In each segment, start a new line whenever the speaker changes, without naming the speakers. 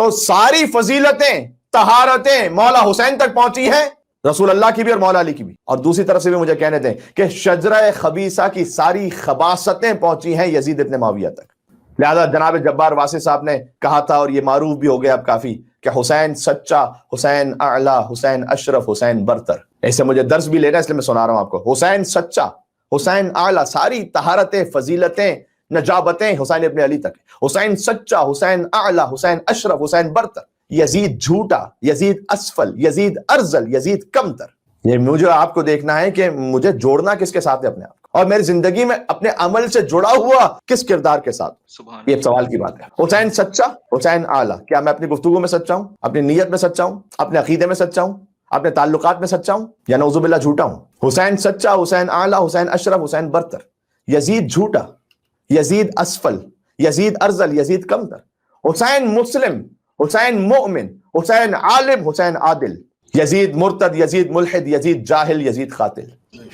تو ساری فضیلتیں طہارتیں مولا حسین تک پہنچی ہیں، رسول اللہ کی بھی اور مولا علی کی بھی. اور دوسری طرف سے بھی مجھے کہنے دیں کہ شجرہ خبیثہ کی ساری خباثتیں پہنچی ہیں یزید ابن معاویہ تک. لہذا جناب جبار واسع صاحب نے کہا تھا، اور یہ معروف بھی ہو گیا اب کافی، کہ حسین سچا، حسین اعلیٰ، حسین اشرف، حسین برتر. ایسے مجھے درس بھی لینا ہے، اس لیے میں سنا رہا ہوں آپ کو. حسین سچا، حسین اعلیٰ، ساری طہارتیں، فضیلتیں، نجابتیں حسین ابن علی تک. حسین سچا، حسین اعلیٰ، حسین اشرف، حسین برتر. یزید جھوٹا، یزید اسفل، یزید ارذل، یزید کمتر. یہ مجھے آپ کو دیکھنا ہے کہ مجھے جوڑنا کس کے ساتھ ہے اپنے آپ کو، اور میری زندگی میں اپنے عمل سے جڑا ہوا کس کردار کے ساتھ. یہ سوال کی بات ہے. حسین سچا، حسین اعلیٰ. کیا میں اپنی گفتگو میں سچا ہوں، اپنی نیت میں سچا ہوں، اپنے عقیدے میں سچا ہوں، اپنے تعلقات میں سچا ہوں، یا نعوذ باللہ جھوٹا ہوں؟ حسین سچا، حسین اعلیٰ، حسین اشرف، حسین برتر. یزید جھوٹا، یزید اسفل، یزید ارذل، یزید کمتر. حسین مسلم، حسین مؤمن، حسین عالم، حسین عادل. یزید مرتد، یزید ملحد، یزید جاہل، یزید قاتل.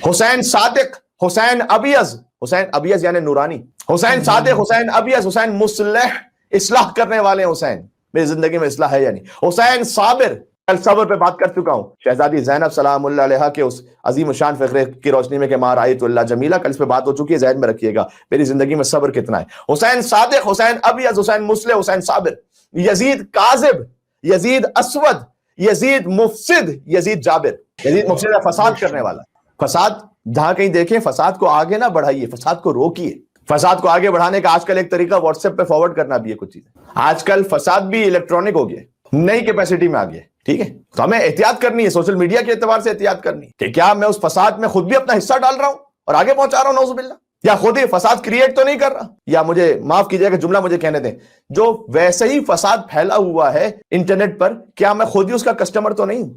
حسین صادق، حسین ابیض. حسین ابیض یعنی نورانی. حسین صادق، حسین ابیض، حسین مصلح، اصلاح کرنے والے حسین. میری زندگی میں اصلاح ہے یعنی. حسین صابر، کل صبر پہ بات کر چکا ہوں. شہزادی زینب سلام اللہ علیہا کے اس عظیم الشان فقرے کی روشنی میں کہ ما رأیت اللہ جمیلہ، کل اس پہ بات ہو چکی ہے، ذہن میں رکھیے گا میری زندگی میں صبر کتنا ہے. حسین صادق، حسین ابیض، حسین مصلح، حسین صابر. یزید کاذب، یزید اسود، یزید مفسد، یزید جابر. یزید مفسد ہے، فساد کرنے والا. فساد جہاں کہیں دیکھیں، فساد کو آگے نہ بڑھائیے، فساد کو روکیے. فساد کو آگے بڑھانے کا آج کل ایک طریقہ واٹس ایپ پہ فارورڈ کرنا بھی ہے کچھ چیزیں. آج کل فساد بھی الیکٹرانک ہو گیا، نئی کیپیسٹی میں آ گیا. ٹھیک ہے، تو ہمیں احتیاط کرنی ہے، سوشل میڈیا کے اعتبار سے احتیاط کرنی ہے کہ کیا میں اس فساد میں خود بھی اپنا حصہ ڈال رہا ہوں اور آگے پہنچا رہا ہوں نعوذ باللہ، یا خود ہی فساد کریٹ تو نہیں کر رہا. یا مجھے معاف کیجیے کہ جملہ مجھے کہنے دیں، جو ویسے ہی فساد پھیلا ہوا ہے انٹرنیٹ پر، کیا میں خود ہی اس کا کسٹمر تو نہیں ہوں؟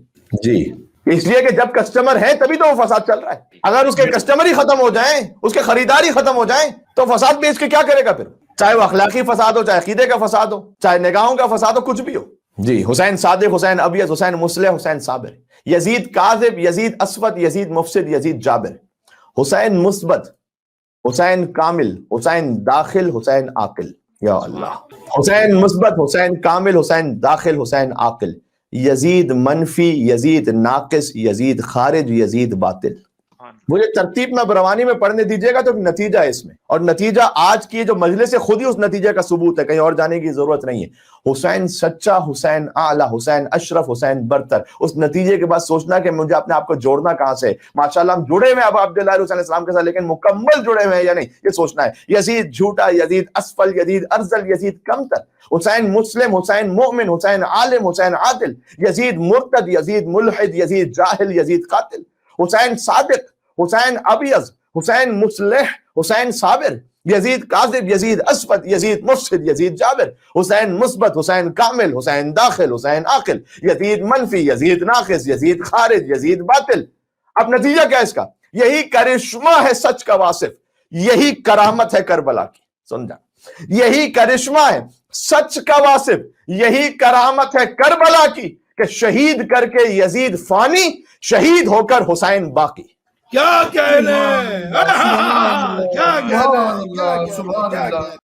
جی، اس لیے کہ جب کسٹمر ہے تبھی تو وہ فساد چل رہا ہے. اگر اس کے کسٹمر ہی ختم ہو جائیں، اس کے خریدار ہی ختم ہو جائیں، تو فساد بیچ کے کیا کرے گا پھر؟ چاہے وہ اخلاقی فساد ہو، چاہے عقیدے کا فساد ہو، چاہے نگاہوں کا فساد ہو، کچھ بھی ہو. جی، حسین صادق، حسین ابیض، حسین مصلح، حسین صابر. یزید کاذب، یزید اسود، یزید مفسد، یزید جابر. حسین مثبت، حسین کامل، حسین داخل، حسین عاقل. یا اللہ. حسین مثبت، حسین کامل، حسین داخل، حسین عاقل. یزید منفی، یزید ناقص، یزید خارج، یزید باطل. مجھے ترتیب میں بروانی میں پڑھنے دیجیے گا تو ایک نتیجہ ہے اس میں، اور نتیجہ آج کی جو مجلس ہے خود ہی اس نتیجے کا ثبوت ہے، کہیں اور جانے کی ضرورت نہیں ہے. حسین سچا، حسین اعلیٰ، حسین اشرف، حسین برتر. اس نتیجے کے بعد سوچنا کہ مجھے اپنے آپ کو جوڑنا کہاں سے. ماشاءاللہ ہم جڑے ہوئے ہیں اب عبداللہ علیہ السلام کے ساتھ، لیکن مکمل جڑے ہوئے ہیں یا نہیں یہ سوچنا ہے. یزید جھوٹا، یزید اسفل، یزید ارذل، یزید کمتر. حسین مسلم، حسین مؤمن، حسین عالم، حسین عادل. یزید مرتد، یزید ملحد، یزید جاہل، یزید قاتل. حسین صادق، حسین ابیض، حسین مصلح، حسین صابر. یزید کاذب، یزید اسود، یزید مفسد، یزید جابر. حسین مثبت، حسین کامل، حسین داخل، حسین عاقل. یزید منفی، یزید ناقص، یزید خارج، یزید باطل. اب نتیجہ کیا ہے اس کا؟ یہی کرشمہ ہے سچ کا واصف، یہی کرامت ہے کربلا کی. سمجھا؟ یہی کرشمہ ہے سچ کا واصف، یہی کرامت ہے کربلا کی کہ شہید کر کے یزید فانی، شہید ہو کر حسین باقی.
کیا کہنے، کیا کہنے.